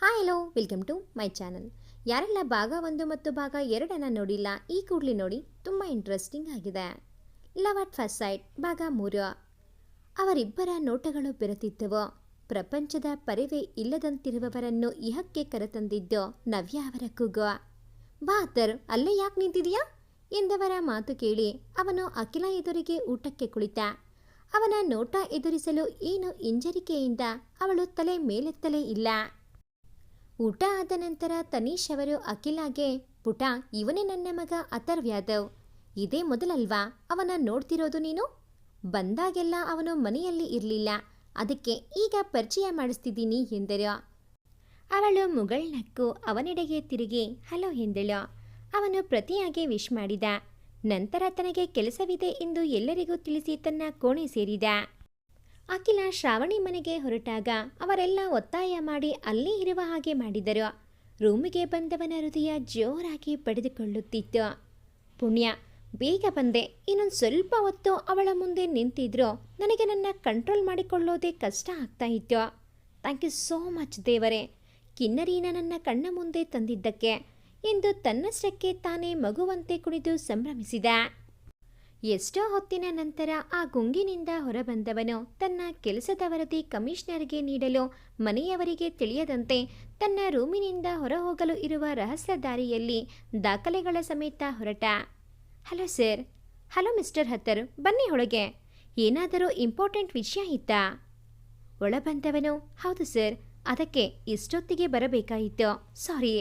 Hi hello welcome to my channel. ಯಾರೆಲ್ಲ ಭಾಗ 1 ಮತ್ತು ಭಾಗ 2 ನೋಡಿಲ್ಲ, ಈ ಕೂಡಲೇ ನೋಡಿ, ತುಂಬ ಇಂಟ್ರೆಸ್ಟಿಂಗ್ ಆಗಿದೆ. ಲವ್ ಅಟ್ ಫಸ್ಟ್ ಸೈಟ್ ಭಾಗ 3. ಅವರಿಬ್ಬರ ನೋಟಗಳು ಬೆರೆತಿದ್ದವು. ಪ್ರಪಂಚದ ಪರಿವೇ ಇಲ್ಲದಂತಿರುವವರನ್ನು ಇಹಕ್ಕೆ ಕರೆತಂದಿದ್ದು ನವ್ಯ ಅವರ ಕೂಗು. ಬಾ ಅತ್ತರ್, ಅಲ್ಲೇ ಯಾಕೆ ನಿಂತಿದೆಯಾ ಎಂದವರ ಮಾತು ಕೇಳಿ ಅವನು ಅಖಿಲ ಎದುರಿಗೆ ಊಟಕ್ಕೆ ಕುಳಿತ. ಅವನ ನೋಟ ಎದುರಿಸಲು ಏನು ಹಿಂಜರಿಕೆಯಿಂದ ಅವಳು ತಲೆ ಮೇಲೆತ್ತಲೇ ಇಲ್ಲ. ಊಟ ಆದ ನಂತರ ತನೀಶ್ ಅವರು ಅಖಿಲಾಗೆ, ಪುಟ, ಇವನೇ ನನ್ನ ಮಗ ಅಥರ್ವ್ ಯಾದವ್. ಇದೇ ಮೊದಲಲ್ವಾ ಅವನ ನೋಡ್ತಿರೋದು ನೀನು? ಬಂದಾಗೆಲ್ಲ ಅವನು ಮನೆಯಲ್ಲಿ ಇರಲಿಲ್ಲ, ಅದಕ್ಕೆ ಈಗ ಪರಿಚಯ ಮಾಡಿಸ್ತಿದ್ದೀನಿ ಎಂದರು. ಅವಳು ಮುಗಳ್ನಕ್ಕು ಅವನೆಡೆಗೆ ತಿರುಗಿ ಹಲೋ ಎಂದಳು. ಅವನು ಪ್ರತಿಯಾಗಿ ವಿಶ್ ಮಾಡಿದ. ನಂತರ ತನಗೆ ಕೆಲಸವಿದೆ ಎಂದು ಎಲ್ಲರಿಗೂ ತಿಳಿಸಿ ತನ್ನ ಕೋಣೆ ಸೇರಿದ. ಅಖಿಲ ಶ್ರಾವಣಿ ಮನೆಗೆ ಹೊರಟಾಗ ಅವರೆಲ್ಲ ಒತ್ತಾಯ ಮಾಡಿ ಅಲ್ಲೇ ಇರುವ ಹಾಗೆ ಮಾಡಿದರು. ರೂಮಿಗೆ ಬಂದವನ ಹೃದಯ ಜೋರಾಗಿ ಬಡಿದುಕೊಳ್ಳುತ್ತಿತ್ತು. ಪುಣ್ಯ, ಬೇಗ ಬಂದೆ. ಇನ್ನೊಂದು ಸ್ವಲ್ಪ ಹೊತ್ತು ಅವಳ ಮುಂದೆ ನಿಂತಿದ್ರು ನನಗೆ ನನ್ನ ಕಂಟ್ರೋಲ್ ಮಾಡಿಕೊಳ್ಳೋದೇ ಕಷ್ಟ ಆಗ್ತಾ ಇತ್ತು. ಥ್ಯಾಂಕ್ ಯು ಸೋ ಮಚ್ ದೇವರೇ, ಕಿನ್ನರಿನ ನನ್ನ ಕಣ್ಣ ಮುಂದೆ ತಂದಿದ್ದಕ್ಕೆ ಎಂದು ತನ್ನಷ್ಟಕ್ಕೆ ತಾನೇ ಮಗುವಂತೆ ಕುಣಿದು ಸಂಭ್ರಮಿಸಿದ. ಎಷ್ಟೋ ಹೊತ್ತಿನ ನಂತರ ಆ ಗುಂಗಿನಿಂದ ಹೊರಬಂದವನು ತನ್ನ ಕೆಲಸದ ವರದಿ ಕಮಿಷನರ್ಗೆ ನೀಡಲು ಮನೆಯವರಿಗೆ ತಿಳಿಯದಂತೆ ತನ್ನ ರೂಮಿನಿಂದ ಹೊರಹೋಗಲು ಇರುವ ರಹಸ್ಯ ದಾರಿಯಲ್ಲಿ ದಾಖಲೆಗಳ ಸಮೇತ ಹೊರಟ. Hello sir. ಹಲೋ ಮಿಸ್ಟರ್ ಹತ್ತರ್, ಬನ್ನಿ ಒಳಗೆ. ಏನಾದರೂ ಇಂಪಾರ್ಟೆಂಟ್ ವಿಷಯ ಇತ್ತಾ? ಒಳಬಂದವನು, ಹೌದು ಸರ್, ಅದಕ್ಕೆ ಇಷ್ಟೊತ್ತಿಗೆ ಬರಬೇಕಾಯಿತು, sorry.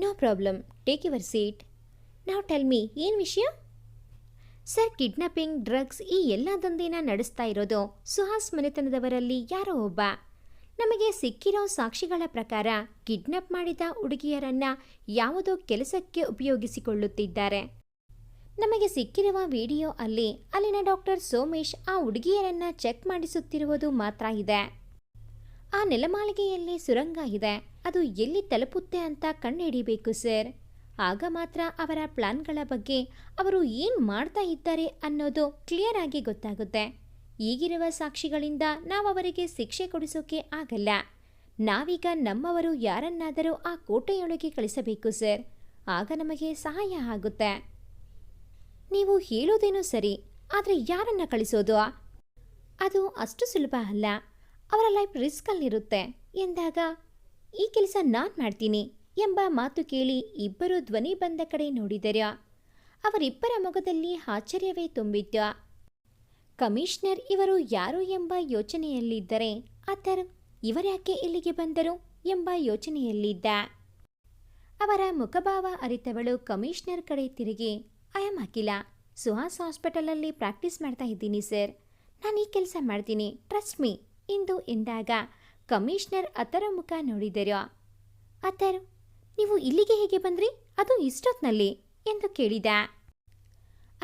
No problem, take your seat. ನಾವು ಟೆಲ್ ಮೀ, ಏನು ವಿಷಯ? ಸರ್, ಕಿಡ್ನಾಪಿಂಗ್, ಡ್ರಗ್ಸ್, ಈ ಎಲ್ಲ ದಂಧೆನ ನಡೆಸ್ತಾ ಇರೋದು ಸುಹಾಸ್ ಮನೆತನದವರಲ್ಲಿ ಯಾರೋ ಒಬ್ಬ. ನಮಗೆ ಸಿಕ್ಕಿರೋ ಸಾಕ್ಷಿಗಳ ಪ್ರಕಾರ ಕಿಡ್ನಾಪ್ ಮಾಡಿದ ಹುಡುಗಿಯರನ್ನ ಯಾವುದೋ ಕೆಲಸಕ್ಕೆ ಉಪಯೋಗಿಸಿಕೊಳ್ಳುತ್ತಿದ್ದಾರೆ. ನಮಗೆ ಸಿಕ್ಕಿರುವ ವಿಡಿಯೋ ಅಲ್ಲಿನ ಡಾಕ್ಟರ್ ಸೋಮೇಶ್ ಆ ಹುಡುಗಿಯರನ್ನ ಚೆಕ್ ಮಾಡಿಸುತ್ತಿರುವುದು ಮಾತ್ರ ಇದೆ. ಆ ನೆಲಮಾಳಿಗೆಯಲ್ಲಿ ಸುರಂಗ ಇದೆ, ಅದು ಎಲ್ಲಿ ತಲುಪುತ್ತೆ ಅಂತ ಕಂಡುಹಿಡಿಬೇಕು ಸರ್. ಆಗ ಮಾತ್ರ ಅವರ ಪ್ಲಾನ್ಗಳ ಬಗ್ಗೆ ಅವರು ಏನು ಮಾಡ್ತಾ ಇದ್ದಾರೆ ಅನ್ನೋದು ಕ್ಲಿಯರ್ ಆಗಿ ಗೊತ್ತಾಗುತ್ತೆ. ಈಗಿರುವ ಸಾಕ್ಷಿಗಳಿಂದ ನಾವು ಅವರಿಗೆ ಶಿಕ್ಷೆ ಕೊಡಿಸೋಕೆ ಆಗಲ್ಲ. ನಾವೀಗ ನಮ್ಮವರು ಯಾರನ್ನಾದರೂ ಆ ಕೋಟೆಯೊಳಗೆ ಕಳಿಸಬೇಕು ಸರ್, ಆಗ ನಮಗೆ ಸಹಾಯ ಆಗುತ್ತೆ. ನೀವು ಹೇಳೋದೇನೋ ಸರಿ, ಆದರೆ ಯಾರನ್ನ ಕಳಿಸೋದು? ಅದು ಅಷ್ಟು ಸುಲಭ ಅಲ್ಲ, ಅವರ ಲೈಫ್ ರಿಸ್ಕಲ್ಲಿರುತ್ತೆ ಎಂದಾಗ ಈ ಕೆಲಸ ನಾನು ಮಾಡ್ತೀನಿ ಎಂಬ ಮಾತು ಕೇಳಿ ಇಬ್ಬರು ಧ್ವನಿ ಬಂದ ಕಡೆ ನೋಡಿದರು. ಅವರಿಬ್ಬರ ಮೊಗದಲ್ಲಿ ಆಶ್ಚರ್ಯವೇ ತುಂಬಿತ್ತು. ಕಮಿಷನರ್ ಇವರು ಯಾರು ಎಂಬ ಯೋಚನೆಯಲ್ಲಿದ್ದರೆ ಅಥರ್ ಇವರ್ಯಾಕೆ ಇಲ್ಲಿಗೆ ಬಂದರು ಎಂಬ ಯೋಚನೆಯಲ್ಲಿದ್ದ. ಅವರ ಮುಖಭಾವ ಅರಿತವಳು ಕಮಿಷನರ್ ಕಡೆ ತಿರುಗಿ, ಐ ಆಮ್ ಅಖಿಲ, ಸುಹಾಸ್ ಹಾಸ್ಪಿಟಲಲ್ಲಿ ಪ್ರಾಕ್ಟೀಸ್ ಮಾಡ್ತಾ ಇದ್ದೀನಿ ಸರ್, ನಾನು ಈ ಕೆಲಸ ಮಾಡ್ತೀನಿ, ಟ್ರಸ್ಟ್ ಮೀ ಎಂದಾಗ ಕಮಿಷನರ್ ಅಥರ ಮುಖ ನೋಡಿದರು. ಅಥರ್, ನೀವು ಇಲ್ಲಿಗೆ ಹೇಗೆ ಬಂದ್ರಿ, ಅದು ಇಷ್ಟೊತ್ತಿನಲ್ಲಿ ಎಂದು ಕೇಳಿದ.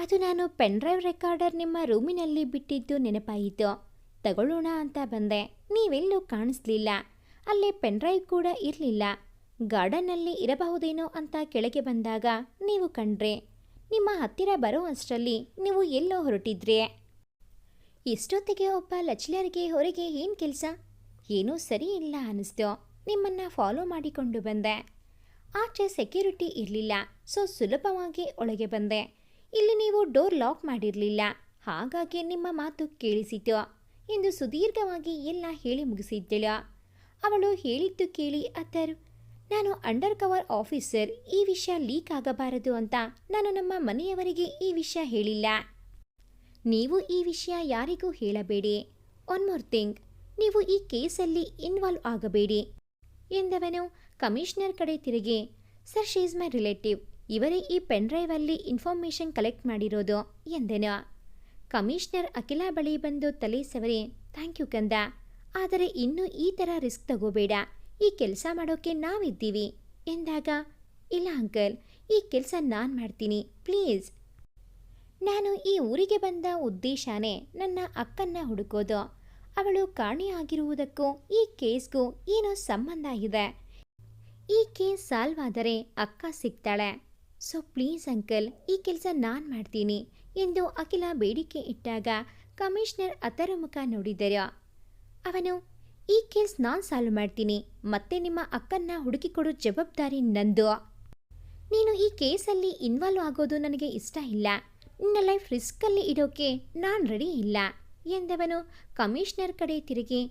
ಅದು ನಾನು ಪೆನ್ ಡ್ರೈವ್ ರೆಕಾರ್ಡರ್ ನಿಮ್ಮ ರೂಮಿನಲ್ಲಿ ಬಿಟ್ಟಿದ್ದು ನೆನಪಾಯಿತು, ತಗೊಳ್ಳೋಣ ಅಂತ ಬಂದೆ. ನೀವೆಲ್ಲೂ ಕಾಣಿಸ್ಲಿಲ್ಲ, ಅಲ್ಲೇ ಪೆನ್ ಡ್ರೈವ್ ಕೂಡ ಇರಲಿಲ್ಲ. ಗಾರ್ಡನ್ನಲ್ಲಿ ಇರಬಹುದೇನೋ ಅಂತ ಕೆಳಗೆ ಬಂದಾಗ ನೀವು ಕಂಡ್ರೆ. ನಿಮ್ಮ ಹತ್ತಿರ ಬರೋ ಅಷ್ಟರಲ್ಲಿ ನೀವು ಎಲ್ಲೋ ಹೊರಟಿದ್ರಿ. ಇಷ್ಟೊತ್ತಿಗೆ ಒಬ್ಬ ಲಚ್ಲರ್ಗೆ ಹೊರಗೆ ಏನು ಕೆಲಸ, ಏನೂ ಸರಿ ಇಲ್ಲ ಅನ್ನಿಸ್ತು, ನಿಮ್ಮನ್ನು ಫಾಲೋ ಮಾಡಿಕೊಂಡು ಬಂದೆ. ಆಚೆ ಸೆಕ್ಯೂರಿಟಿ ಇರಲಿಲ್ಲ, ಸೊ ಸುಲಭವಾಗಿ ಒಳಗೆ ಬಂದೆ. ಇಲ್ಲಿ ನೀವು ಡೋರ್ ಲಾಕ್ ಮಾಡಿರಲಿಲ್ಲ, ಹಾಗಾಗಿ ನಿಮ್ಮ ಮಾತು ಕೇಳಿಸಿತು ಎಂದು ಸುದೀರ್ಘವಾಗಿ ಎಲ್ಲ ಹೇಳಿ ಮುಗಿಸಿದ್ದಳು. ಅವಳು ಹೇಳಿದ್ದು ಕೇಳಿ ಅಥರ್, ನಾನು ಅಂಡರ್ ಕವರ್ ಆಫೀಸರ್, ಈ ವಿಷಯ ಲೀಕ್ ಆಗಬಾರದು ಅಂತ ನಾನು ನಮ್ಮ ಮನೆಯವರಿಗೆ ಈ ವಿಷಯ ಹೇಳಿಲ್ಲ. ನೀವು ಈ ವಿಷಯ ಯಾರಿಗೂ ಹೇಳಬೇಡಿ. ಒನ್ ಮೋರ್ ಥಿಂಗ್, ನೀವು ಈ ಕೇಸಲ್ಲಿ ಇನ್ವಾಲ್ವ್ ಆಗಬೇಡಿ ಎಂದವನು ಕಮಿಷನರ್ ಕಡೆ ತಿರುಗಿ, sir, she is my relative, ಇವರೇ ಈ ಪೆನ್ ಡ್ರೈವಲ್ಲಿ ಇನ್ಫಾರ್ಮೇಷನ್ ಕಲೆಕ್ಟ್ ಮಾಡಿರೋದು ಎಂದನು. ಕಮಿಷನರ್ ಅಖಿಲ ಬಳಿ ಬಂದು ತಲೆ ಸವರಿ, ಥ್ಯಾಂಕ್ ಯು ಕಂದ, ಆದರೆ ಇನ್ನೂ ಈ ಥರ ರಿಸ್ಕ್ ತಗೋಬೇಡ, ಈ ಕೆಲಸ ಮಾಡೋಕ್ಕೆ ನಾವಿದ್ದೀವಿ ಎಂದಾಗ, ಇಲ್ಲ ಅಂಕಲ್, ಈ ಕೆಲಸ ನಾನು ಮಾಡ್ತೀನಿ, ಪ್ಲೀಸ್. ನಾನು ಈ ಊರಿಗೆ ಬಂದ ಉದ್ದೇಶನೇ ನನ್ನ ಅಕ್ಕನ್ನ ಹುಡುಕೋದು. ಅವಳು ಕಾಣೆಯಾಗಿರುವುದಕ್ಕೂ ಈ ಕೇಸ್ಗೂ ಏನೋ ಸಂಬಂಧ ಇದೆ. ಈ ಕೇಸ್ ಸಾಲ್ವ್ ಆದರೆ ಅಕ್ಕ ಸಿಗ್ತಾಳೆ. ಸೊ ಪ್ಲೀಸ್ ಅಂಕಲ್, ಈ ಕೆಲಸ ನಾನು ಮಾಡ್ತೀನಿ ಎಂದು ಅಖಿಲ ಬೇಡಿಕೆ ಇಟ್ಟಾಗ ಕಮಿಷನರ್ ಅಥರ ಮುಖ ನೋಡಿದರು. ಅವನು, ಈ ಕೇಸ್ ನಾನು ಸಾಲ್ವ್ ಮಾಡ್ತೀನಿ, ಮತ್ತೆ ನಿಮ್ಮ ಅಕ್ಕನ್ನ ಹುಡುಕಿಕೊಡೋ ಜವಾಬ್ದಾರಿ ನಂದು. ನೀನು ಈ ಕೇಸಲ್ಲಿ ಇನ್ವಾಲ್ವ್ ಆಗೋದು ನನಗೆ ಇಷ್ಟ ಇಲ್ಲ. ನಿನ್ನ ಲೈಫ್ ರಿಸ್ಕಲ್ಲಿ ಇಡೋಕೆ ನಾನು ರೆಡಿ ಇಲ್ಲ ಎಂದವನು ಕಮಿಷನರ್ ಕಡೆ ತಿರುಗಿ,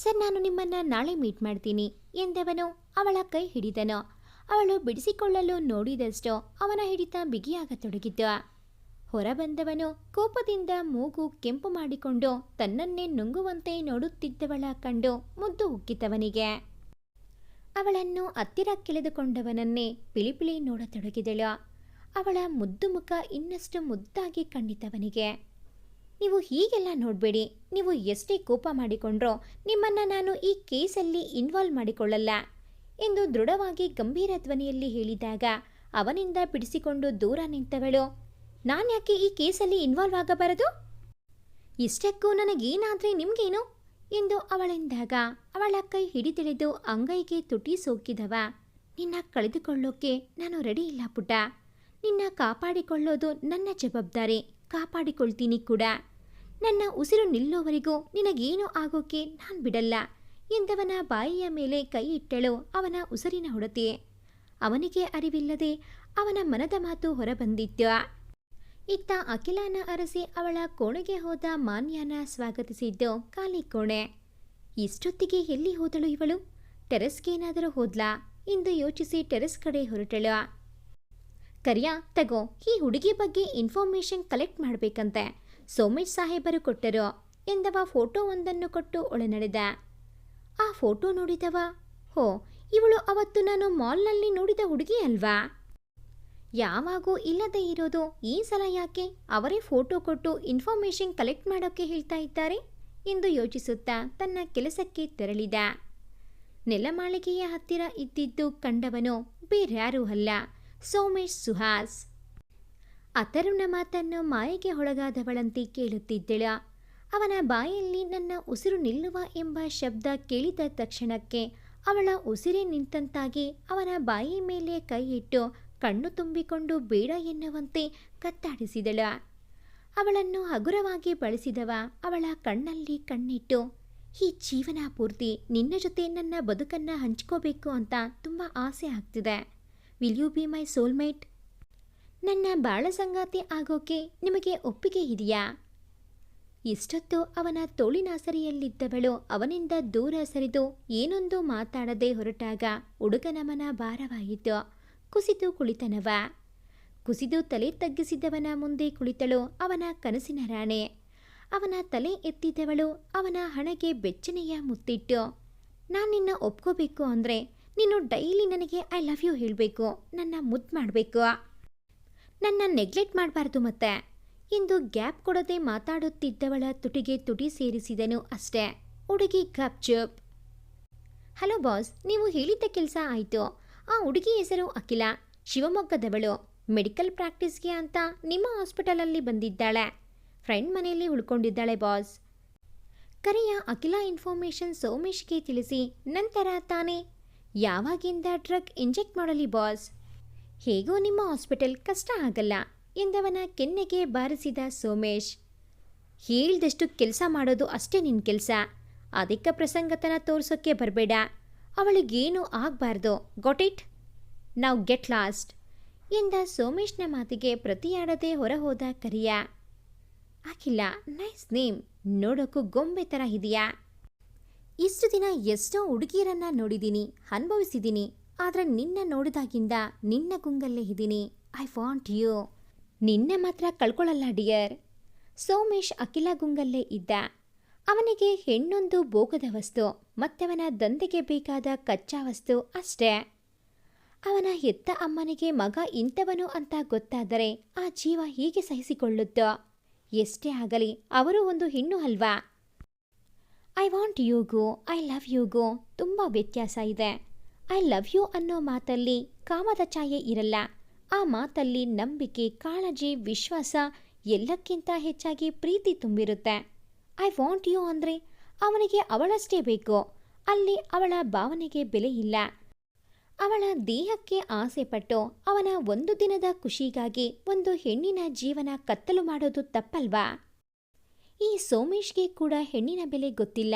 ಸರ್ ನಾನು ನಿಮ್ಮನ್ನು ನಾಳೆ ಮೀಟ್ ಮಾಡ್ತೀನಿ ಎಂದವನು ಅವಳ ಕೈ ಹಿಡಿದನು. ಅವಳು ಬಿಡಿಸಿಕೊಳ್ಳಲು ನೋಡಿದಷ್ಟು ಅವನ ಹಿಡಿತ ಬಿಗಿಯಾಗತೊಡಗಿದ್ದು. ಹೊರಬಂದವನು ಕೋಪದಿಂದ ಮೂಗು ಕೆಂಪು ಮಾಡಿಕೊಂಡು ತನ್ನನ್ನೇ ನುಂಗುವಂತೆ ನೋಡುತ್ತಿದ್ದವಳ ಕಂಡು ಮುದ್ದು ಉಕ್ಕಿತವನಿಗೆ. ಅವಳನ್ನು ಹತ್ತಿರ ಕೆಳೆದುಕೊಂಡವನನ್ನೇ ಪಿಳಿಪಿಳಿ ನೋಡತೊಡಗಿದಳು. ಅವಳ ಮುದ್ದು ಮುಖ ಇನ್ನಷ್ಟು ಮುದ್ದಾಗಿ ಕಂಡಿತವನಿಗೆ. ನೀವು ಹೀಗೆಲ್ಲ ನೋಡಬೇಡಿ, ನೀವು ಎಷ್ಟೇ ಕೋಪ ಮಾಡಿಕೊಂಡ್ರೋ ನಿಮ್ಮನ್ನು ನಾನು ಈ ಕೇಸಲ್ಲಿ ಇನ್ವಾಲ್ವ್ ಮಾಡಿಕೊಳ್ಳಲ್ಲ ಎಂದು ದೃಢವಾಗಿ ಗಂಭೀರ ಧ್ವನಿಯಲ್ಲಿ ಹೇಳಿದಾಗ ಅವನಿಂದ ಬಿಡಿಸಿಕೊಂಡು ದೂರ ನಿಂತವಳು, ನಾನು ಯಾಕೆ ಈ ಕೇಸಲ್ಲಿ ಇನ್ವಾಲ್ವ್ ಆಗಬಾರದು? ಇಷ್ಟಕ್ಕೂ ನನಗೇನಾದರೆ ನಿಮಗೇನು ಎಂದು ಅವಳೆಂದಾಗ ಅವಳ ಕೈ ಹಿಡಿದೆಳೆದು ಅಂಗೈಗೆ ತುಟಿ ಸೋಕಿದವ, ನಿನ್ನ ಕಳೆದುಕೊಳ್ಳೋಕೆ ನಾನು ರೆಡಿ ಇಲ್ಲ ಪುಟ. ನಿನ್ನ ಕಾಪಾಡಿಕೊಳ್ಳೋದು ನನ್ನ ಜವಾಬ್ದಾರಿ, ಕಾಪಾಡಿಕೊಳ್ತೀನಿ ಕೂಡ. ನನ್ನ ಉಸಿರು ನಿಲ್ಲೋವರೆಗೂ ನಿನಗೇನು ಆಗೋಕೆ ನಾನು ಬಿಡಲ್ಲ ಎಂದವನ ಬಾಯಿಯ ಮೇಲೆ ಕೈ ಇಟ್ಟಳು ಅವನ ಉಸಿರಿನ ಹೊಡೆತಿ. ಅವನಿಗೆ ಅರಿವಿಲ್ಲದೆ ಅವನ ಮನದ ಮಾತು ಹೊರಬಂದಿತ್ತು. ಇತ್ತ ಅಖಿಲಾನ ಅರಸಿ ಅವಳ ಕೋಣೆಗೆ ಹೋದ ಮಾನ್ಯನ ಸ್ವಾಗತಿಸಿದ್ದು ಖಾಲಿ ಕೋಣೆ. ಇಷ್ಟೊತ್ತಿಗೆ ಎಲ್ಲಿ ಹೋದಳು ಇವಳು? ಟೆರೆಸ್ಗೇನಾದರೂ ಹೋದ್ಲಾ ಎಂದು ಯೋಚಿಸಿ ಟೆರೆಸ್ ಕಡೆ ಹೊರಟಳು. ಕರಿಯಾ, ತಗೋ, ಈ ಹುಡುಗಿ ಬಗ್ಗೆ ಇನ್ಫಾರ್ಮೇಷನ್ ಕಲೆಕ್ಟ್ ಮಾಡಬೇಕಂತೆ, ಸೋಮೇಶ್ ಸಾಹೇಬರು ಕೊಟ್ಟರು ಎಂದವ ಫೋಟೋ ಒಂದನ್ನು ಕೊಟ್ಟು ಒಳನಡೆದ. ಆ ಫೋಟೋ ನೋಡಿದವ, ಹೋ, ಇವಳು ಅವತ್ತು ನಾನು ಮಾಲ್ನಲ್ಲಿ ನೋಡಿದ ಹುಡುಗಿ ಅಲ್ವಾ? ಯಾವಾಗೂ ಇಲ್ಲದೆ ಇರೋದು ಈ ಸಲ ಯಾಕೆ ಅವರೇ ಫೋಟೋ ಕೊಟ್ಟು ಇನ್ಫಾರ್ಮೇಷನ್ ಕಲೆಕ್ಟ್ ಮಾಡೋಕ್ಕೆ ಹೇಳ್ತಾ ಇದ್ದಾರೆ ಎಂದು ಯೋಚಿಸುತ್ತಾ ತನ್ನ ಕೆಲಸಕ್ಕೆ ತೆರಳಿದ. ನೆಲಮಾಳಿಗೆಯ ಹತ್ತಿರ ಇದ್ದಿದ್ದು ಕಂಡವನು ಬೇರ್ಯಾರೂ ಅಲ್ಲ, ಸೋಮೇಶ್ ಸುಹಾಸ್. ಅಥರ್ವನ ಮಾತನ್ನು ಮಾಯೆಗೆ ಒಳಗಾದವಳಂತೆ ಕೇಳುತ್ತಿದ್ದಳು. ಅವನ ಬಾಯಲ್ಲಿ ನನ್ನ ಉಸಿರು ನಿಲ್ಲುವ ಎಂಬ ಶಬ್ದ ಕೇಳಿದ ತಕ್ಷಣಕ್ಕೆ ಅವಳ ಉಸಿರೇ ನಿಂತಂತಾಗಿ ಅವನ ಬಾಯಿ ಮೇಲೆ ಕೈ ಇಟ್ಟು ಕಣ್ಣು ತುಂಬಿಕೊಂಡು ಬೇಡ ಎನ್ನುವಂತೆ ಕತ್ತಾಡಿಸಿದಳು. ಅವಳನ್ನು ಹಗುರವಾಗಿ ಬಳಸಿದವ ಅವಳ ಕಣ್ಣಲ್ಲಿ ಕಣ್ಣಿಟ್ಟು, ಈ ಜೀವನ ಪೂರ್ತಿ ನಿನ್ನ ಜೊತೆ ನನ್ನ ಬದುಕನ್ನು ಹಂಚ್ಕೋಬೇಕು ಅಂತ ತುಂಬ ಆಸೆ ಆಗ್ತಿದೆ. Will you be my soulmate? ನನ್ನ ಬಾಳ ಸಂಗಾತಿ ಆಗೋಕೆ ನಿಮಗೆ ಒಪ್ಪಿಗೆ ಇದೆಯಾ? ಇಷ್ಟೊತ್ತು ಅವನ ತೋಳಿನಾಸರಿಯಲ್ಲಿದ್ದವಳು ಅವನಿಂದ ದೂರ ಸರಿದು ಏನೊಂದು ಮಾತಾಡದೆ ಹೊರಟಾಗ ಹುಡುಗನ ಮನ ಭಾರವಾಯಿತು. ಕುಸಿದು ಕುಳಿತನವ. ಕುಸಿದು ತಲೆ ತಗ್ಗಿಸಿದವನ ಮುಂದೆ ಕುಳಿತಳು ಅವನ ಕನಸಿನ ರಾಣೆ. ಅವನ ತಲೆ ಎತ್ತಿದವಳು ಅವನ ಹಣೆಗೆ ಬೆಚ್ಚನೆಯ ಮುತ್ತಿಟ್ಟು, ನಾನು ನಿನ್ನ ಒಪ್ಕೋಬೇಕು ಅಂದರೆ ನೀನು ಡೈಲಿ ನನಗೆ ಐ ಲವ್ ಯು ಹೇಳಬೇಕು, ನನ್ನ ಮುದ್ದು ಮಾಡಬೇಕು, ನನ್ನ ನೆಗ್ಲೆಕ್ಟ್ ಮಾಡಬಾರ್ದು ಮತ್ತೆ ಎಂದು ಗ್ಯಾಪ್ ಕೊಡದೆ ಮಾತಾಡುತ್ತಿದ್ದವಳ ತುಟಿಗೆ ತುಟಿ ಸೇರಿಸಿದನು ಅಷ್ಟೇ. ಹುಡುಗಿ ಗಪ್ ಚುಪ್. ಹಲೋ ಬಾಸ್, ನೀವು ಹೇಳಿದ್ದ ಕೆಲಸ ಆಯಿತು. ಆ ಹುಡುಗಿ ಹೆಸರು ಅಖಿಲ, ಶಿವಮೊಗ್ಗದವಳು. ಮೆಡಿಕಲ್ ಪ್ರಾಕ್ಟೀಸ್ಗೆ ಅಂತ ನಿಮ್ಮ ಹಾಸ್ಪಿಟಲಲ್ಲಿ ಬಂದಿದ್ದಾಳೆ. ಫ್ರೆಂಡ್ ಮನೆಯಲ್ಲಿ ಉಳ್ಕೊಂಡಿದ್ದಾಳೆ ಬಾಸ್. ಕರೆಯ ಅಖಿಲ ಇನ್ಫಾರ್ಮೇಷನ್ ಸೋಮೇಶ್ಗೆ ತಿಳಿಸಿ ನಂತರ ತಾನೇ ಯಾವಾಗಿಂದ ಡ್ರಗ್ ಇಂಜೆಕ್ಟ್ ಮಾಡಲಿ ಬಾಸ್? ಹೇಗೋ ನಿಮ್ಮ ಹಾಸ್ಪಿಟಲ್ ಕಷ್ಟ ಆಗಲ್ಲ ಎಂದವನ ಕೆನ್ನೆಗೆ ಬಾರಿಸಿದ ಸೋಮೇಶ್. ಹೇಳ್ದಷ್ಟು ಕೆಲಸ ಮಾಡೋದು ಅಷ್ಟೇ ನಿನ್ನ ಕೆಲಸ. ಅದಕ್ಕೆ ಪ್ರಸಂಗತನ ತೋರಿಸೋಕ್ಕೆ ಬರಬೇಡ. ಅವಳಿಗೇನೂ ಆಗಬಾರ್ದು. Got it? ನಾವು ಗೆಟ್ ಲಾಸ್ಟ್ ಎಂದ ಸೋಮೇಶ್ನ ಮಾತಿಗೆ ಪ್ರತಿಯಾಡದೆ ಹೊರಹೋದ ಕರಿಯ. ಅಖಿಲ, ನೈಸ್ ನೇಮ್, ನೋಡೋಕ್ಕೂ ಗೊಂಬೆ ಥರ ಇದೆಯಾ? ಇಷ್ಟು ದಿನ ಎಷ್ಟೋ ಹುಡುಗಿಯರನ್ನ ನೋಡಿದ್ದೀನಿ, ಅನುಭವಿಸಿದ್ದೀನಿ. ಆದರೆ ನಿನ್ನ ನೋಡಿದಾಗಿಂದ ನಿನ್ನ ಗುಂಗಲ್ಲೇ ಇದ್ದೀನಿ. I want you. ನಿನ್ನೆ ಮಾತ್ರ ಕಳ್ಕೊಳ್ಳಲ್ಲ ಡಿಯರ್. ಸೋಮೇಶ್ ಅಖಿಲ ಗುಂಗಲ್ಲೇ ಇದ್ದ. ಅವನಿಗೆ ಹೆಣ್ಣೊಂದು ಭೋಗದ ವಸ್ತು, ಮತ್ತವನ ದಂಧೆಗೆ ಬೇಕಾದ ಕಚ್ಚಾ ವಸ್ತು ಅಷ್ಟೇ. ಅವನ ಹೆತ್ತ ಅಮ್ಮನಿಗೆ ಮಗ ಇಂಥವನು ಅಂತ ಗೊತ್ತಾದರೆ ಆ ಜೀವ ಹೀಗೆ ಸಹಿಸಿಕೊಳ್ಳುತ್ತೋ? ಎಷ್ಟೇ ಆಗಲಿ ಅವರು ಒಂದು ಹೆಣ್ಣು ಅಲ್ವಾ? ಐ ವಾಂಟ್ ಯುಗೂ ಐ ಲವ್ ಯುಗೂ ತುಂಬ ವ್ಯತ್ಯಾಸ ಇದೆ. ಐ ಲವ್ ಯು ಅನ್ನೋ ಮಾತಲ್ಲಿ ಕಾಮದ ಛಾಯೆ ಇರಲ್ಲ. ಆ ಮಾತಲ್ಲಿ ನಂಬಿಕೆ, ಕಾಳಜಿ, ವಿಶ್ವಾಸ ಎಲ್ಲಕ್ಕಿಂತ ಹೆಚ್ಚಾಗಿ ಪ್ರೀತಿ ತುಂಬಿರುತ್ತೆ. ಐ ವಾಂಟ್ ಯು ಅಂದರೆ ಅವನಿಗೆ ಅವಳಷ್ಟೇ ಬೇಕು. ಅಲ್ಲಿ ಅವಳ ಭಾವನೆಗೆ ಬೆಲೆ ಇಲ್ಲ. ಅವಳ ದೇಹಕ್ಕೆ ಆಸೆ ಪಟ್ಟು ಅವನ ಒಂದು ದಿನದ ಖುಷಿಗಾಗಿ ಒಂದು ಹೆಣ್ಣಿನ ಜೀವನ ಕತ್ತಲು ಮಾಡೋದು ತಪ್ಪಲ್ವಾ? ಈ ಸೋಮೇಶ್ಗೆ ಕೂಡ ಹೆಣ್ಣಿನ ಬೆಲೆ ಗೊತ್ತಿಲ್ಲ.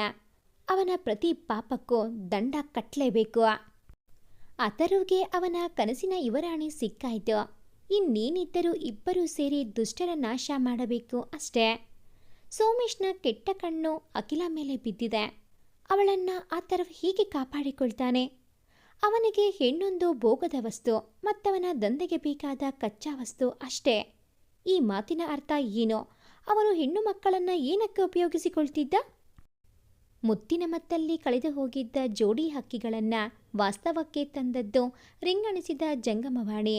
ಅವನ ಪ್ರತಿ ಪಾಪಕ್ಕೂ ದಂಡ ಕಟ್ಟಲೇಬೇಕು. ಅಥರ್ವ್ಗೆ ಅವನ ಕನಸಿನ ಯುವರಾಣಿ ಸಿಕ್ಕಾಯ್ತು. ಇನ್ನೇನಿದ್ದರೂ ಇಬ್ಬರೂ ಸೇರಿ ದುಷ್ಟರ ನಾಶ ಮಾಡಬೇಕು ಅಷ್ಟೇ. ಸೋಮೇಶ್ನ ಕೆಟ್ಟ ಕಣ್ಣು ಅಖಿಲ ಮೇಲೆ ಬಿದ್ದಿದೆ. ಅವಳನ್ನ ಅಥರ್ವ್ ಹೀಗೆ ಕಾಪಾಡಿಕೊಳ್ತಾನೆ. ಅವನಿಗೆ ಹೆಣ್ಣೊಂದು ಭೋಗದ ವಸ್ತು, ಮತ್ತವನ ದಂಧೆಗೆ ಬೇಕಾದ ಕಚ್ಚಾ ವಸ್ತು ಅಷ್ಟೇ. ಈ ಮಾತಿನ ಅರ್ಥ ಏನು? ಅವನು ಹೆಣ್ಣು ಮಕ್ಕಳನ್ನ ಏನಕ್ಕೆ ಉಪಯೋಗಿಸಿಕೊಳ್ತಿದ್ದ? ಮುತ್ತಿನ ಮತ್ತಲ್ಲಿ ಕಳೆದು ಹೋಗಿದ್ದ ಜೋಡಿ ಹಕ್ಕಿಗಳನ್ನ ವಾಸ್ತವಕ್ಕೆ ತಂದದ್ದು ರಿಂಗಣಿಸಿದ ಜಂಗಮವಾಣಿ.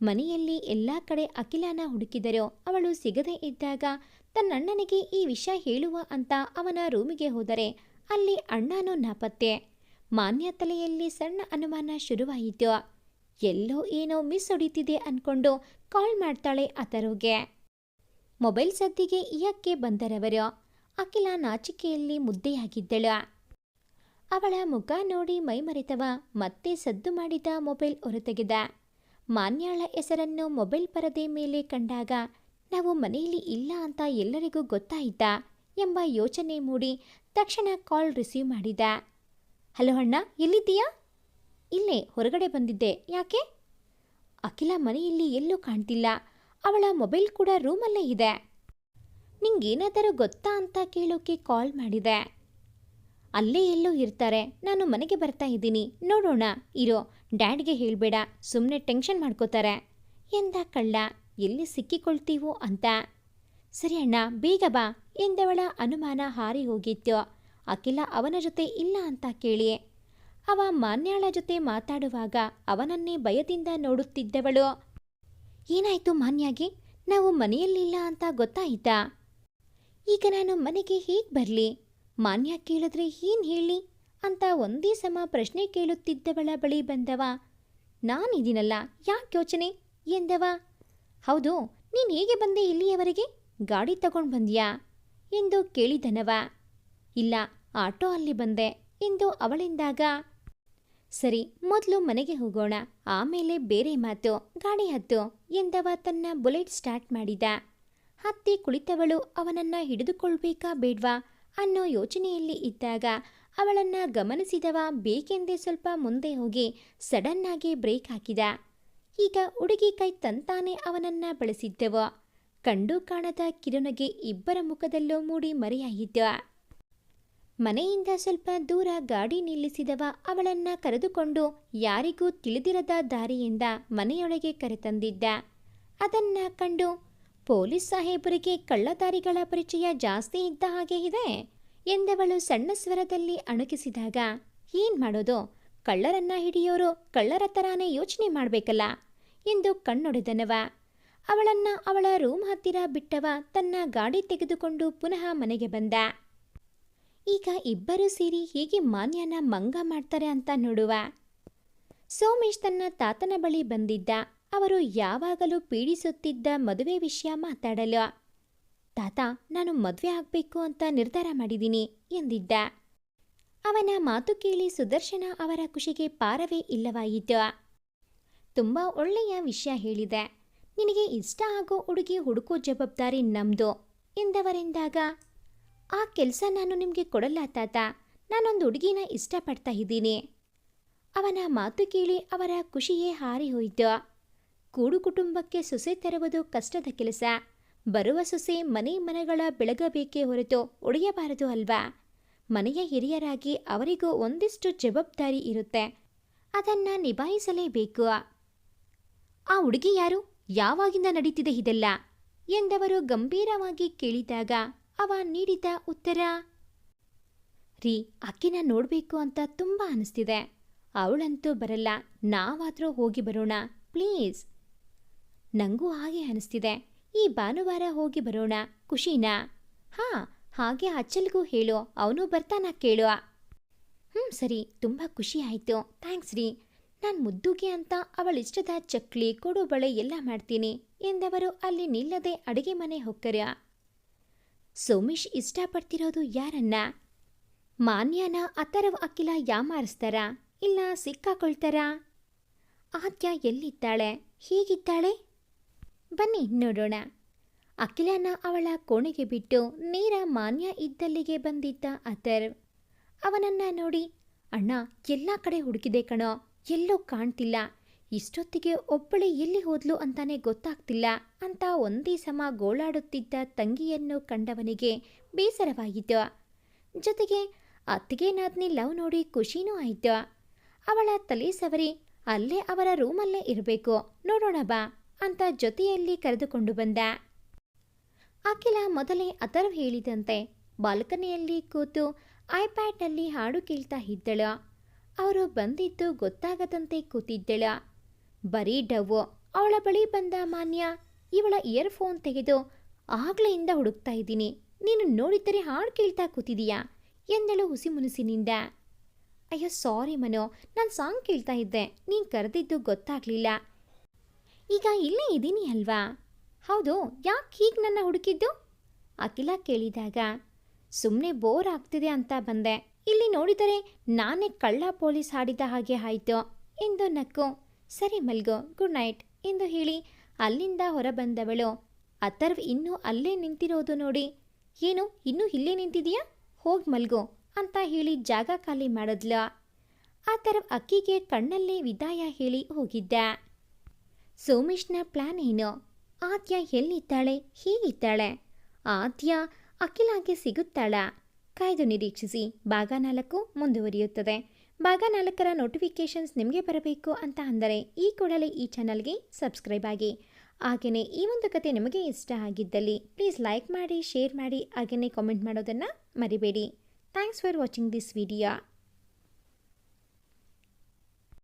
ಮನೆಯಲ್ಲಿ ಎಲ್ಲ ಕಡೆ ಅಖಿಲನ ಹುಡುಕಿದರೂ ಅವಳು ಸಿಗದೇ ಇದ್ದಾಗ ತನ್ನಣ್ಣನಿಗೆ ಈ ವಿಷಯ ಹೇಳುವ ಅಂತ ಅವನ ರೂಮಿಗೆ ಹೋದರೆ ಅಲ್ಲಿ ಅಣ್ಣನೂ ನಾಪತ್ತೆ. ಮಾನ್ಯ ತಲೆಯಲ್ಲಿ ಸಣ್ಣ ಅನುಮಾನ ಶುರುವಾಯಿತು. ಎಲ್ಲೋ ಏನೋ ಮಿಸ್ ಹೊಡಿತಿದೆ ಅನ್ಕೊಂಡು ಕಾಲ್ ಮಾಡ್ತಾಳೆ ಅಥರ್ವ್ಗೆ. ಮೊಬೈಲ್ ಸದ್ದಿಗೆ ಇಯಕ್ಕೆ ಬಂದರವರು. ಅಖಿಲ ನಾಚಿಕೆಯಲ್ಲಿ ಮುದ್ದೆಯಾಗಿದ್ದಳು. ಅವಳ ಮುಖ ನೋಡಿ ಮೈಮರೆತವ ಮತ್ತೆ ಸದ್ದು ಮಾಡಿದ ಮೊಬೈಲ್ ಹೊರತೆಗೆದ. ಮಾನ್ಯಾಳ ಹೆಸರನ್ನು ಮೊಬೈಲ್ ಪರದೆ ಮೇಲೆ ಕಂಡಾಗ ನಾವು ಮನೆಯಲ್ಲಿ ಇಲ್ಲ ಅಂತ ಎಲ್ಲರಿಗೂ ಗೊತ್ತಾಯಿತಾ ಎಂಬ ಯೋಚನೆ ಮೂಡಿ ತಕ್ಷಣ ಕಾಲ್ ರಿಸೀವ್ ಮಾಡಿದ. ಹಲೋ ಅಣ್ಣ, ಎಲ್ಲಿದ್ದೀಯಾ? ಇಲ್ಲೇ ಹೊರಗಡೆ ಬಂದಿದ್ದೆ. ಯಾಕೆ? ಅಖಿಲ ಮನೆಯಲ್ಲಿ ಎಲ್ಲೂ ಕಾಣ್ತಿಲ್ಲ. ಅವಳ ಮೊಬೈಲ್ ಕೂಡ ರೂಮಲ್ಲೇ ಇದೆ. ನಿಂಗೇನಾದರೂ ಗೊತ್ತಾ ಅಂತ ಕೇಳೋಕೆ ಕಾಲ್ ಮಾಡಿದೆ. ಅಲ್ಲೇ ಎಲ್ಲೋ ಇರ್ತಾರೆ, ನಾನು ಮನೆಗೆ ಬರ್ತಾ ಇದ್ದೀನಿ, ನೋಡೋಣ ಇರೋ. ಡ್ಯಾಡ್ಗೆ ಹೇಳಬೇಡ, ಸುಮ್ಮನೆ ಟೆನ್ಷನ್ ಮಾಡ್ಕೋತಾರೆ ಎಂದ ಕಳ್ಳ. ಎಲ್ಲಿ ಸಿಕ್ಕಿಕೊಳ್ತೀವೋ ಅಂತ. ಸರಿ ಅಣ್ಣ, ಬೇಗ ಬಾ ಎಂದವಳ ಅನುಮಾನ ಹಾರಿ ಹೋಗಿತ್ತು. ಅಖಿಲ ಅವನ ಜೊತೆ ಇಲ್ಲ ಅಂತ ಕೇಳಿ ಅವ ಮಾನ್ಯಾಳ ಜೊತೆ ಮಾತಾಡುವಾಗ ಅವನನ್ನೇ ಭಯದಿಂದ ನೋಡುತ್ತಿದ್ದವಳು. ಏನಾಯ್ತು ಮಾನ್ಯಾಗೆ? ನಾವು ಮನೆಯಲ್ಲಿಲ್ಲ ಅಂತ ಗೊತ್ತಾಯಿತಾ? ಈಗ ನಾನು ಮನೆಗೆ ಹೇಗೆ ಬರಲಿ? ಮಾನ್ಯ ಕೇಳಿದ್ರೆ ಏನು ಹೇಳಿ ಅಂತ ಒಂದೇ ಸಮ ಪ್ರಶ್ನೆ ಕೇಳುತ್ತಿದ್ದವಳ ಬಳಿ ಬಂದವ. ನಾನಿದ್ದೀನಲ್ಲ, ಯಾಕೆ ಯೋಚನೆ ಎಂದವ. ಹೌದು, ನೀನು ಹೇಗೆ ಬಂದೆ ಇಲ್ಲಿಯವರೆಗೆ? ಗಾಡಿ ತಗೊಂಡು ಬಂದ್ಯಾ ಎಂದು ಕೇಳಿದನವ. ಇಲ್ಲ, ಆಟೋ ಅಲ್ಲಿ ಬಂದೆ ಎಂದು ಅವಳೆಂದಾಗ, ಸರಿ ಮೊದಲು ಮನೆಗೆ ಹೋಗೋಣ, ಆಮೇಲೆ ಬೇರೆ ಮಾತು, ಗಾಡಿ ಹತ್ತು ಎಂದವ ತನ್ನ ಬುಲೆಟ್ ಸ್ಟಾರ್ಟ್ ಮಾಡಿದ. ಹತ್ತಿ ಕುಳಿತವಳು ಅವನನ್ನ ಹಿಡಿದುಕೊಳ್ಬೇಕಾ ಬೇಡ್ವಾ ಅನ್ನೋ ಯೋಚನೆಯಲ್ಲಿ ಇದ್ದಾಗ ಅವಳನ್ನ ಗಮನಿಸಿದವ ಬೇಕೆಂದೇ ಸ್ವಲ್ಪ ಮುಂದೆ ಹೋಗಿ ಸಡನ್ನಾಗಿ ಬ್ರೇಕ್ ಹಾಕಿದ. ಈಗ ಹುಡುಗಿ ಕೈ ತಂತಾನೆ ಅವನನ್ನ ಬಳಸಿದ್ದವು. ಕಂಡು ಕಾಣದ ಕಿರುನಗೆ ಇಬ್ಬರ ಮುಖದಲ್ಲೂ ಮೂಡಿ ಮರೆಯಾಯಿತು. ಮನೆಯಿಂದ ಸ್ವಲ್ಪ ದೂರ ಗಾಡಿ ನಿಲ್ಲಿಸಿದವ ಅವಳನ್ನ ಕರೆದುಕೊಂಡು ಯಾರಿಗೂ ತಿಳಿದಿರದ ದಾರಿಯಿಂದ ಮನೆಯೊಳಗೆ ಕರೆತಂದಿದ್ದ. ಅದನ್ನ ಕಂಡು ಪೊಲೀಸ್ ಸಾಹೇಬರಿಗೆ ಕಳ್ಳದಾರಿಗಳ ಪರಿಚಯ ಜಾಸ್ತಿ ಇದ್ದ ಹಾಗೆ ಇದೆ ಎಂದವಳು ಸಣ್ಣ ಸ್ವರದಲ್ಲಿ ಅಣುಕಿಸಿದಾಗ, ಏನ್ ಮಾಡೋದು, ಕಳ್ಳರನ್ನ ಹಿಡಿಯೋರು ಕಳ್ಳರ ತರಾನೇ ಯೋಚನೆ ಮಾಡಬೇಕಲ್ಲ ಎಂದು ಕಣ್ಣೊಡೆದನವ. ಅವಳನ್ನ ಅವಳ ರೂಮ್ ಹತ್ತಿರ ಬಿಟ್ಟವ ತನ್ನ ಗಾಡಿ ತೆಗೆದುಕೊಂಡು ಪುನಃ ಮನೆಗೆ ಬಂದ. ಈಗ ಇಬ್ಬರೂ ಸೇರಿ ಹೇಗೆ ಮಾನ್ಯನ ಮಂಗ ಮಾಡ್ತಾರೆ ಅಂತ ನೋಡುವ. ಸೋಮೇಶ್ ತನ್ನ ತಾತನ ಬಳಿ ಬಂದಿದ್ದ. ಅವರು ಯಾವಾಗಲೂ ಪೀಡಿಸುತ್ತಿದ್ದ ಮದುವೆ ವಿಷಯ ಮಾತಾಡಲು. ತಾತ, ನಾನು ಮದುವೆ ಆಗಬೇಕು ಅಂತ ನಿರ್ಧಾರ ಮಾಡಿದ್ದೀನಿ ಎಂದಿದ್ದ. ಅವನ ಮಾತು ಕೇಳಿ ಸುದರ್ಶನ ಅವರ ಖುಷಿಗೆ ಪಾರವೇ ಇಲ್ಲವಾಯಿತು. ತುಂಬ ಒಳ್ಳೆಯ ವಿಷಯ ಹೇಳಿದೆ. ನಿನಗೆ ಇಷ್ಟ ಆಗೋ ಹುಡುಗಿ ಹುಡುಕೋ ಜವಾಬ್ದಾರಿ ನಮ್ದು ಎಂದವರೆಂದಾಗ, ಆ ಕೆಲಸ ನಾನು ನಿಮಗೆ ಕೊಡಲ್ಲ ತಾತ, ನಾನೊಂದು ಹುಡುಗಿನ ಇಷ್ಟಪಡ್ತಾ ಇದ್ದೀನಿ. ಅವನ ಮಾತು ಕೇಳಿ ಅವರ ಖುಷಿಯೇ ಹಾರಿ ಹೋಯಿತು. ಕೂಡು ಕುಟುಂಬಕ್ಕೆ ಸೊಸೆ ತರುವುದು ಕಷ್ಟದ ಕೆಲಸ. ಬರುವ ಸೊಸೆ ಮನೆ ಮನೆಗಳ ಬೆಳಗಬೇಕೇ ಹೊರತು ಒಡೆಯಬಾರದು ಅಲ್ವಾ? ಮನೆಯ ಹಿರಿಯರಾಗಿ ಅವರಿಗೂ ಒಂದಿಷ್ಟು ಜವಾಬ್ದಾರಿ ಇರುತ್ತೆ, ಅದನ್ನ ನಿಭಾಯಿಸಲೇಬೇಕು. ಆ ಹುಡುಗಿ ಯಾರು? ಯಾವಾಗಿಂದ ನಡೀತಿದೆ ಇದೆಲ್ಲ ಎಂದವರು ಗಂಭೀರವಾಗಿ ಕೇಳಿದಾಗ ಅವ ನೀಡಿದ ಉತ್ತರ, ರೀ, ಅಕ್ಕಿನ ನೋಡಬೇಕು ಅಂತ ತುಂಬ ಅನಿಸ್ತಿದೆ. ಅವಳಂತೂ ಬರಲ್ಲ, ನಾವಾದರೂ ಹೋಗಿ ಬರೋಣ ಪ್ಲೀಸ್. ನಂಗೂ ಹಾಗೆ ಅನಿಸ್ತಿದೆ. ಈ ಭಾನುವಾರ ಹೋಗಿ ಬರೋಣ, ಖುಷಿನಾ? ಹಾಂ, ಹಾಗೆ ಅಚ್ಚಲ್ಗೂ ಹೇಳು, ಅವನು ಬರ್ತಾನ ಕೇಳು. ಸರಿ, ತುಂಬ ಖುಷಿ ಆಯಿತು, ಥ್ಯಾಂಕ್ಸ್ ರೀ. ನಾನು ಮುದ್ದುಗೆ ಅಂತ ಅವಳಿಷ್ಟದ ಚಕ್ಲಿ ಕೊಡು ಬಳೆ ಎಲ್ಲ ಮಾಡ್ತೀನಿ ಎಂದವರು ಅಲ್ಲಿ ನಿಲ್ಲದೆ ಅಡುಗೆ ಮನೆ ಹೊಕ್ಕರ. ಸೋಮೇಶ್ ಇಷ್ಟಪಡ್ತಿರೋದು ಯಾರನ್ನ? ಮಾನ್ಯನ ಅಥರ್ವ್ ಅಖಿಲ ಯಾಮಾರಿಸ್ತಾರ, ಇಲ್ಲ ಸಿಕ್ಕಾಕೊಳ್ತಾರ? ಆದ್ಯ ಎಲ್ಲಿದ್ದಾಳೆ, ಹೀಗಿದ್ದಾಳೆ? ಬನ್ನಿ ನೋಡೋಣ. ಅಖಿಲನ ಅವಳ ಕೋಣೆಗೆ ಬಿಟ್ಟು ನೇರ ಮಾನ್ಯ ಇದ್ದಲ್ಲಿಗೆ ಬಂದಿದ್ದ ಅಥರ್ವ್. ಅವನನ್ನ ನೋಡಿ, ಅಣ್ಣ ಎಲ್ಲ ಕಡೆ ಹುಡುಕಿದೆ ಕಣೋ, ಎಲ್ಲೂ ಕಾಣ್ತಿಲ್ಲ. ಇಷ್ಟೊತ್ತಿಗೆ ಒಬ್ಬಳೆ ಎಲ್ಲಿ ಹೋದ್ಲು ಅಂತಾನೆ ಗೊತ್ತಾಗ್ತಿಲ್ಲ ಅಂತ ಒಂದೇ ಸಮ ಗೋಳಾಡುತ್ತಿದ್ದ ತಂಗಿಯನ್ನು ಕಂಡವನಿಗೆ ಬೇಸರವಾಯಿತು. ಜೊತೆಗೆ ಅತ್ತಿಗೆ ನಾದ್ನಿ ಲವ್ ನೋಡಿ ಖುಷಿನೂ ಆಯಿತು. ಅವಳ ತಲೆ ಸವರಿ ಅಲ್ಲೇ ಅವರ ರೂಮಲ್ಲೇ ಇರಬೇಕು, ನೋಡೋಣ ಬಾ ಅಂತ ಜೊತೆಯಲ್ಲಿ ಕರೆದುಕೊಂಡು ಬಂದ. ಅಖಿಲ ಮೊದಲೇ ಅಥರ್ವ್ ಹೇಳಿದಂತೆ ಬಾಲ್ಕನಿಯಲ್ಲಿ ಕೂತು ಐಪ್ಯಾಡ್ನಲ್ಲಿ ಹಾಡು ಕೇಳ್ತಾ ಇದ್ದಳು. ಅವರು ಬಂದಿದ್ದು ಗೊತ್ತಾಗದಂತೆ ಕೂತಿದ್ದಳು. ಬರೀ ಡವ್ವು. ಅವಳ ಬಳಿ ಬಂದ ಮಾನ್ಯ ಇವಳ ಇಯರ್ಫೋನ್ ತೆಗೆದು, ಆಗ್ಲೆಯಿಂದ ಹುಡುಕ್ತಾ ಇದ್ದೀನಿ, ನೀನು ನೋಡಿದ್ದರೆ ಹಾಡು ಕೇಳ್ತಾ ಕೂತಿದೀಯಾ ಎಂದಳು ಹುಸಿ ಮುನಿಸಿನಿಂದ. ಅಯ್ಯೋ ಸಾರಿ ಮನೋ, ನಾನು ಸಾಂಗ್ ಕೇಳ್ತಾ ಇದ್ದೆ, ನೀನು ಕರೆದಿದ್ದು ಗೊತ್ತಾಗ್ಲಿಲ್ಲ. ಈಗ ಇಲ್ಲೇ ಇದ್ದೀನಿ ಅಲ್ವಾ? ಹೌದು, ಯಾಕೆ ಹೀಗೆ ನನ್ನ ಹುಡುಕಿದ್ದು? ಅಖಿಲ ಕೇಳಿದಾಗ, ಸುಮ್ಮನೆ ಬೋರ್ ಆಗ್ತಿದೆ ಅಂತ ಬಂದೆ, ಇಲ್ಲಿ ನೋಡಿದರೆ ನಾನೇ ಕಳ್ಳ ಪೊಲೀಸ್ ಹಾಡಿದ ಹಾಗೆ ಆಯಿತು ಎಂದು ನಕ್ಕು. ಸರಿ ಮಲ್ಗೋ, ಗುಡ್ ನೈಟ್ ಎಂದು ಹೇಳಿ ಅಲ್ಲಿಂದ ಹೊರಬಂದವಳು ಅಥರ್ವ್ ಇನ್ನೂ ಅಲ್ಲೇ ನಿಂತಿರೋದು ನೋಡಿ, ಏನು ಇನ್ನೂ ಇಲ್ಲೇ ನಿಂತಿದೀಯಾ, ಹೋಗಿ ಮಲ್ಗೋ ಅಂತ ಹೇಳಿ ಜಾಗ ಖಾಲಿ ಮಾಡಿದ್ಲು. ಅಥರ್ವ್ ಅಕ್ಕಿಗೆ ಕಣ್ಣಲ್ಲೇ ವಿದಾಯ ಹೇಳಿ ಹೋಗಿದ್ದ. ಸೋಮೇಶ್ನ ಪ್ಲಾನ್ ಏನು? ಆದ್ಯ ಎಲ್ಲಿದ್ದಾಳೆ, ಹೀಗಿದ್ದಾಳೆ? ಆದ್ಯ ಅಖಿಲಾಗೆ ಸಿಗುತ್ತಾಳ? ಕಾಯ್ದು ನಿರೀಕ್ಷಿಸಿ. ಭಾಗ 4 ಮುಂದುವರಿಯುತ್ತದೆ. ಭಾಗ 4ರ ನೋಟಿಫಿಕೇಷನ್ಸ್ ನಿಮಗೆ ಬರಬೇಕು ಅಂತ ಅಂದರೆ ಈ ಕೂಡಲೇ ಈ ಚಾನಲ್ಗೆ ಸಬ್ಸ್ಕ್ರೈಬ್ ಆಗಿ. ಹಾಗೆಯೇ ಈ ಒಂದು ಕತೆ ನಿಮಗೆ ಇಷ್ಟ ಆಗಿದ್ದಲ್ಲಿ ಪ್ಲೀಸ್ ಲೈಕ್ ಮಾಡಿ, ಶೇರ್ ಮಾಡಿ, ಹಾಗೆಯೇ ಕಾಮೆಂಟ್ ಮಾಡೋದನ್ನು ಮರಿಬೇಡಿ. Thanks for watching this video.